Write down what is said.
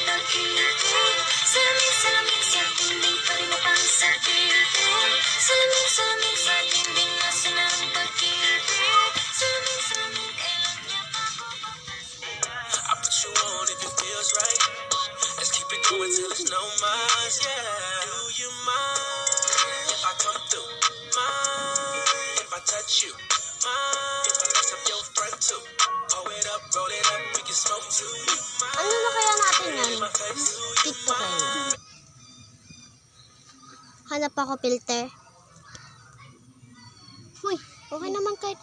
pag-ibig. Salamin sa dingding, pwede mo pang sabihin. Salamin sa dingding, nasa na ang pag-ibig. Salamin, kailan niya pa ako papasok? I put you on if it feels right. Let's keep it going till there's no minds, yeah. Do you mind if I come through? Mind if I touch you? Mind if I mess up your front too? Pull it up, roll it up, we can smoke too. You mind? Ano na kaya natin yan? TikTok kayo. Hanap ako filter. Uy, okay naman kahit